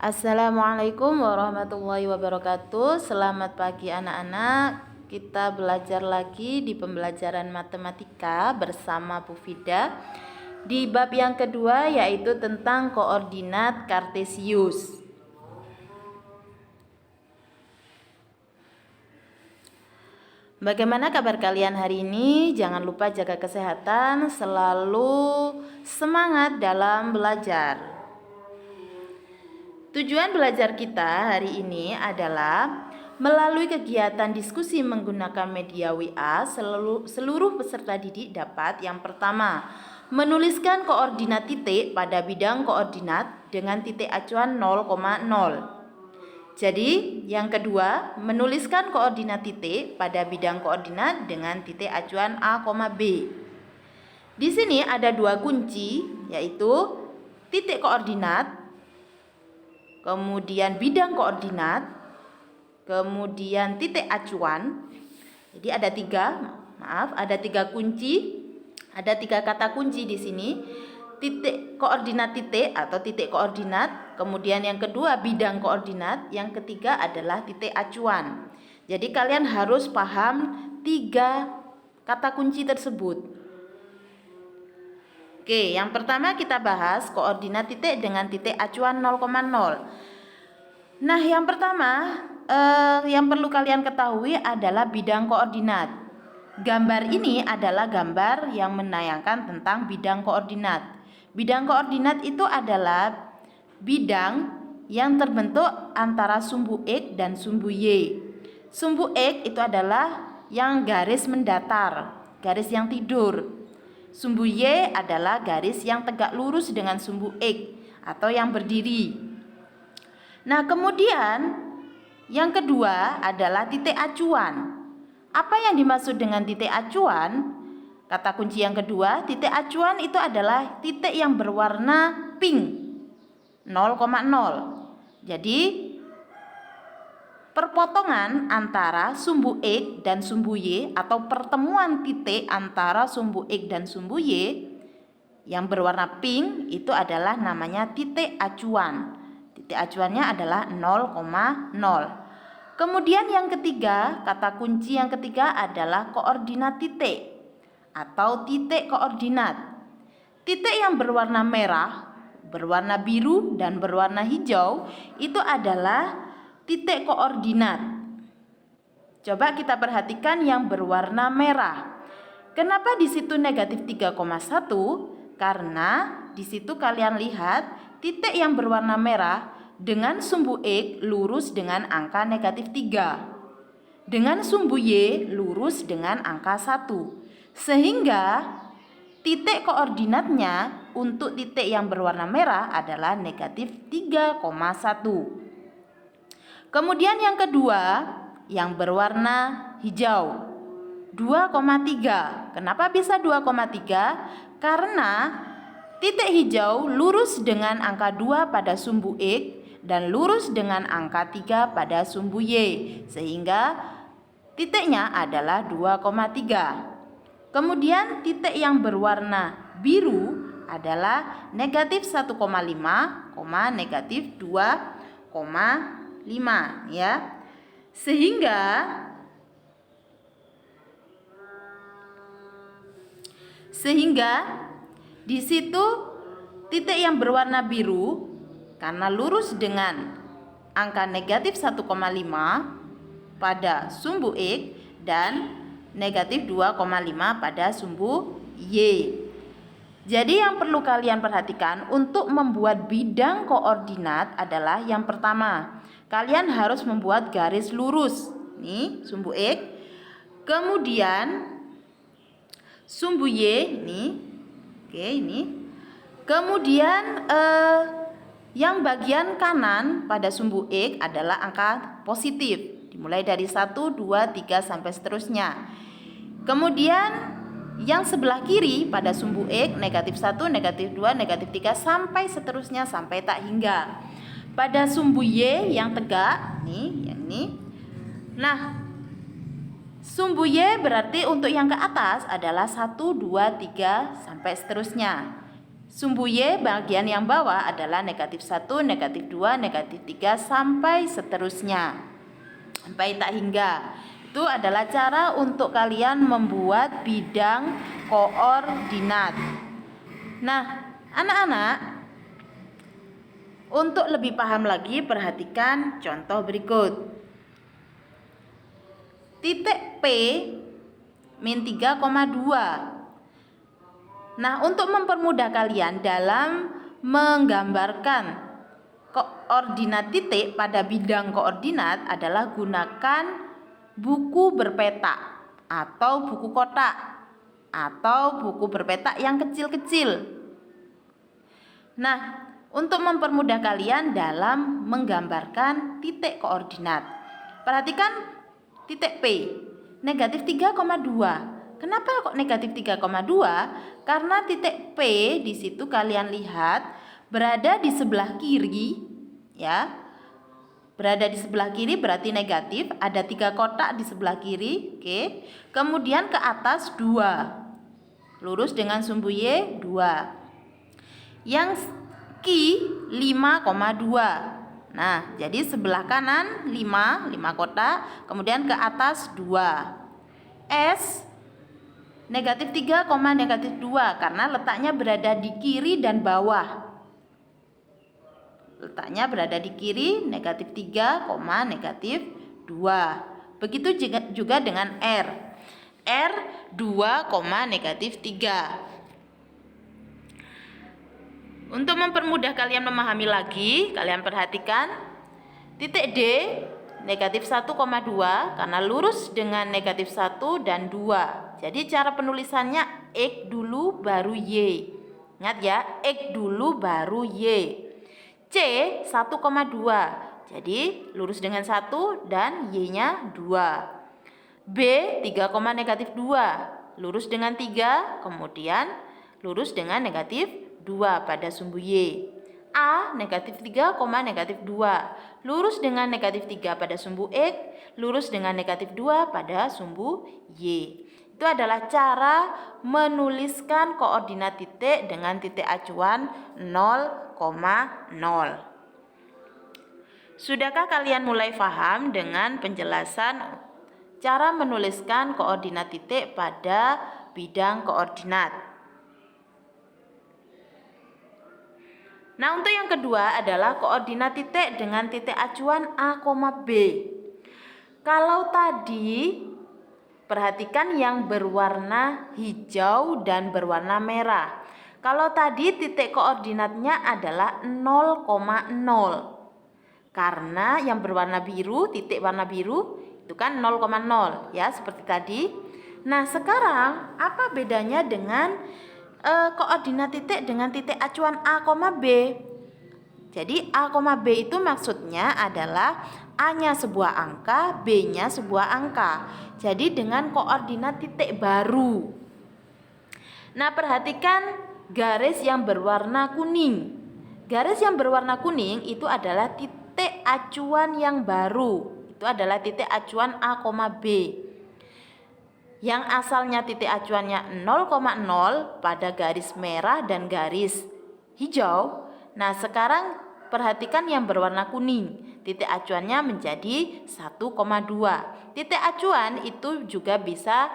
Assalamualaikum warahmatullahi wabarakatuh. Selamat pagi anak-anak. Kita belajar lagi di pembelajaran matematika bersama Bu Fida di bab yang kedua, yaitu tentang koordinat kartesius. Bagaimana kabar kalian hari ini? Jangan lupa jaga kesehatan, selalu semangat dalam belajar. Tujuan belajar kita hari ini adalah melalui kegiatan diskusi menggunakan media WA, seluruh peserta didik dapat yang pertama, menuliskan koordinat titik pada bidang koordinat dengan titik acuan 0,0. Jadi, yang kedua, menuliskan koordinat titik pada bidang koordinat dengan titik acuan A, B. Di sini ada dua kunci, yaitu titik koordinat, kemudian bidang koordinat, kemudian titik acuan. Jadi ada tiga kunci, ada tiga kata kunci di sini. Titik koordinat titik atau titik koordinat, kemudian yang kedua bidang koordinat, yang ketiga adalah titik acuan. Jadi kalian harus paham tiga kata kunci tersebut. Oke, yang pertama kita bahas koordinat titik dengan titik acuan 0,0. Nah, yang pertama yang perlu kalian ketahui adalah bidang koordinat. Gambar ini adalah gambar yang menayangkan tentang bidang koordinat. Bidang koordinat itu adalah bidang yang terbentuk antara sumbu X dan sumbu Y. Sumbu X itu adalah yang garis mendatar, garis yang tidur. Sumbu Y adalah garis yang tegak lurus dengan sumbu X atau yang berdiri. Nah, kemudian yang kedua adalah titik acuan. Apa yang dimaksud dengan titik acuan? Kata kunci yang kedua, titik acuan itu adalah titik yang berwarna pink 0,0. Jadi perpotongan antara sumbu X dan sumbu Y atau pertemuan titik antara sumbu X dan sumbu Y yang berwarna pink itu adalah namanya titik acuan. Titik acuannya adalah 0,0. Kemudian yang ketiga, kata kunci yang ketiga adalah koordinat titik atau titik koordinat. Titik yang berwarna merah, berwarna biru, dan berwarna hijau itu adalah titik koordinat. Coba kita perhatikan yang berwarna merah. Kenapa di situ negatif 3,1? Karena di situ kalian lihat titik yang berwarna merah dengan sumbu X lurus dengan angka negatif 3. Dengan sumbu Y lurus dengan angka 1. Sehingga titik koordinatnya untuk titik yang berwarna merah adalah negatif 3,1. Kemudian yang kedua, yang berwarna hijau 2,3. Kenapa bisa 2,3? Karena titik hijau lurus dengan angka 2 pada sumbu X dan lurus dengan angka 3 pada sumbu Y, sehingga titiknya adalah 2,3. Kemudian titik yang berwarna biru adalah negatif 1,5, negatif 2,5 ya. Sehingga di situ titik yang berwarna biru karena lurus dengan angka negatif 1,5 pada sumbu X dan negatif 2,5 pada sumbu Y. Jadi yang perlu kalian perhatikan untuk membuat bidang koordinat adalah yang pertama, kalian harus membuat garis lurus. Nih, sumbu X. Kemudian sumbu Y nih. Oke, ini. Kemudian yang bagian kanan pada sumbu X adalah angka positif. Dimulai dari 1, 2, 3 sampai seterusnya. Kemudian yang sebelah kiri pada sumbu X negatif 1, negatif 2, negatif 3 sampai seterusnya sampai tak hingga. Pada sumbu Y yang tegak, nih, yang ini. Nah, sumbu Y berarti untuk yang ke atas adalah 1, 2, 3 sampai seterusnya. Sumbu Y bagian yang bawah adalah negatif 1, negatif 2, negatif 3, sampai seterusnya. Sampai tak hingga. Itu adalah cara untuk kalian membuat bidang koordinat. Nah, anak-anak, untuk lebih paham lagi perhatikan contoh berikut. Titik P min 3,2. Nah, untuk mempermudah kalian dalam menggambarkan koordinat titik pada bidang koordinat adalah gunakan buku berpetak atau buku kotak atau buku berpetak yang kecil-kecil. Nah, untuk mempermudah kalian dalam menggambarkan titik koordinat, perhatikan titik P, negatif 3,2. Kenapa kok negatif 3,2? Karena titik P di situ kalian lihat berada di sebelah kiri, ya. Berada di sebelah kiri berarti negatif, ada 3 kotak di sebelah kiri, oke. Kemudian ke atas 2. Lurus dengan sumbu Y 2. Yang Q 5,2. Nah, jadi sebelah kanan 5 kotak, kemudian ke atas 2. S negatif 3, negatif 2 karena letaknya berada di kiri dan bawah. Letaknya berada di kiri, negatif 3, negatif 2. Begitu juga dengan R. R 2, negatif 3. Untuk mempermudah kalian memahami lagi, kalian perhatikan titik D negatif 1,2 karena lurus dengan negatif 1 dan 2. Jadi cara penulisannya X dulu baru Y. Ingat ya, X dulu baru Y. C 1,2. Jadi lurus dengan 1 dan Y-nya 2. B 3, negatif 2. Lurus dengan 3, kemudian lurus dengan negatif 2 pada sumbu Y. A negatif 3, negatif 2. Lurus dengan negatif 3 pada sumbu X, lurus dengan negatif 2 pada sumbu Y. Itu adalah cara menuliskan koordinat titik dengan titik acuan 0,0. Sudahkah kalian mulai paham dengan penjelasan cara menuliskan koordinat titik pada bidang koordinat? Nah, untuk yang kedua adalah koordinat titik dengan titik acuan A, B. Kalau tadi perhatikan yang berwarna hijau dan berwarna merah. Kalau tadi titik koordinatnya adalah 0,0. Karena yang berwarna biru, titik warna biru itu kan 0,0 ya, seperti tadi. Nah, sekarang apa bedanya dengan koordinat titik dengan titik acuan A, B. Jadi A, B itu maksudnya adalah A-nya sebuah angka, B-nya sebuah angka. Jadi dengan koordinat titik baru. Nah, perhatikan garis yang berwarna kuning. Garis yang berwarna kuning itu adalah titik acuan yang baru. Itu adalah titik acuan A, B. Yang asalnya titik acuannya 0,0 pada garis merah dan garis hijau. Nah, sekarang perhatikan yang berwarna kuning. Titik acuannya menjadi 1,2. Titik acuan itu juga bisa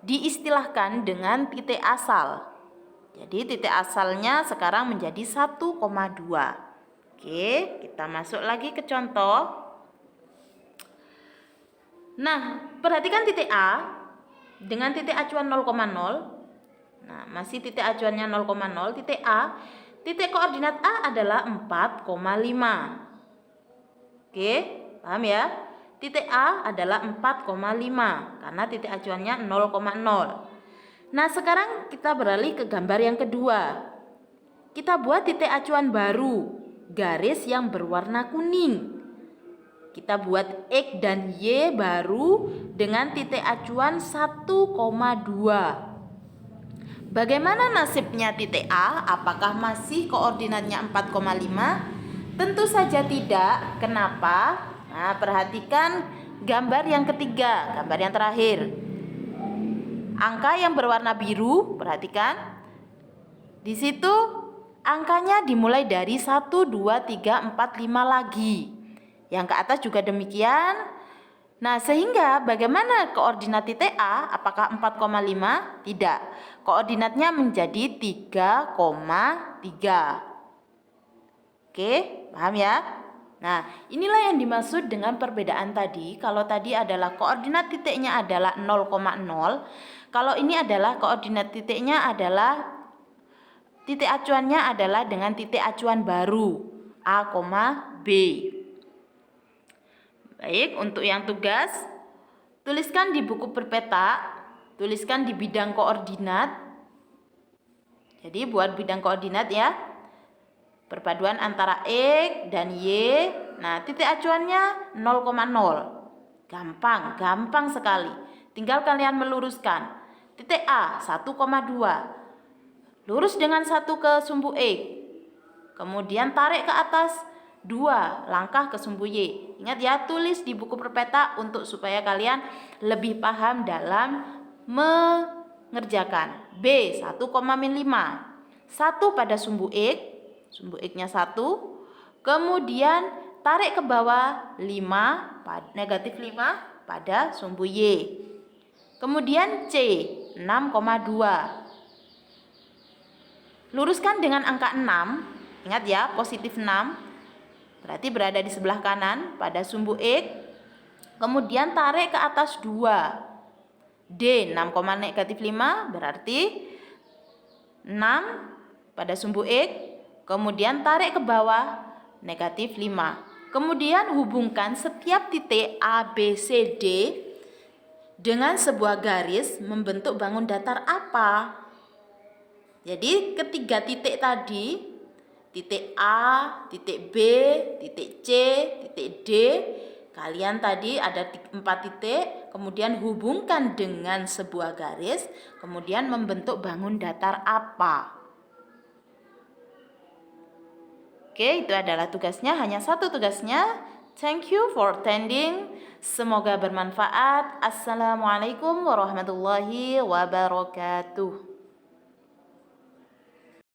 diistilahkan dengan titik asal. Jadi titik asalnya sekarang menjadi 1,2. Oke, kita masuk lagi ke contoh. Nah, perhatikan titik A dengan titik acuan 0,0. Nah, masih titik acuannya 0,0. Titik A, titik koordinat A adalah 4,5. Oke, paham ya? Titik A adalah 4,5 karena titik acuannya 0,0. Nah, sekarang kita beralih ke gambar yang kedua. Kita buat titik acuan baru, garis yang berwarna kuning. Kita buat X dan Y baru dengan titik acuan 1,2. Bagaimana nasibnya titik A? Apakah masih koordinatnya 4,5? Tentu saja tidak. Kenapa? Nah, perhatikan gambar yang ketiga, gambar yang terakhir. Angka yang berwarna biru, perhatikan. Di situ angkanya dimulai dari 1, 2, 3, 4, 5 lagi. Yang ke atas juga demikian. Nah, sehingga bagaimana koordinat titik A? Apakah 4,5? Tidak. Koordinatnya menjadi 3,3. Oke, paham ya? Nah, inilah yang dimaksud dengan perbedaan tadi. Kalau tadi adalah koordinat titiknya adalah 0,0. Kalau ini adalah koordinat titiknya adalah titik acuannya adalah dengan titik acuan baru A, B. Baik, untuk yang tugas, tuliskan di buku berpeta, tuliskan di bidang koordinat. Jadi buat bidang koordinat ya. Perpaduan antara X dan Y. Nah, titik acuannya 0,0. Gampang sekali. Tinggal kalian meluruskan. Titik A 1,2. Lurus dengan 1 ke sumbu X. Kemudian tarik ke atas 2 langkah ke sumbu Y. Ingat ya, tulis di buku perpeta untuk supaya kalian lebih paham dalam mengerjakan. B 1,5. 1 pada sumbu X. Sumbu X-nya 1, kemudian tarik ke bawah 5, negatif 5 pada sumbu Y. Kemudian C, 6,2. Luruskan dengan angka 6, ingat ya, positif 6, berarti berada di sebelah kanan pada sumbu X. Kemudian tarik ke atas 2. D, 6, negatif 5, berarti 6 pada sumbu X. Kemudian tarik ke bawah negatif 5. Kemudian hubungkan setiap titik A, B, C, D dengan sebuah garis membentuk bangun datar apa? Jadi ketiga titik tadi, titik A, titik B, titik C, titik D, kalian tadi ada 4 titik, kemudian hubungkan dengan sebuah garis, kemudian membentuk bangun datar apa? Oke, itu adalah tugasnya, hanya satu tugasnya. Thank you for attending. Semoga bermanfaat. Assalamualaikum warahmatullahi wabarakatuh.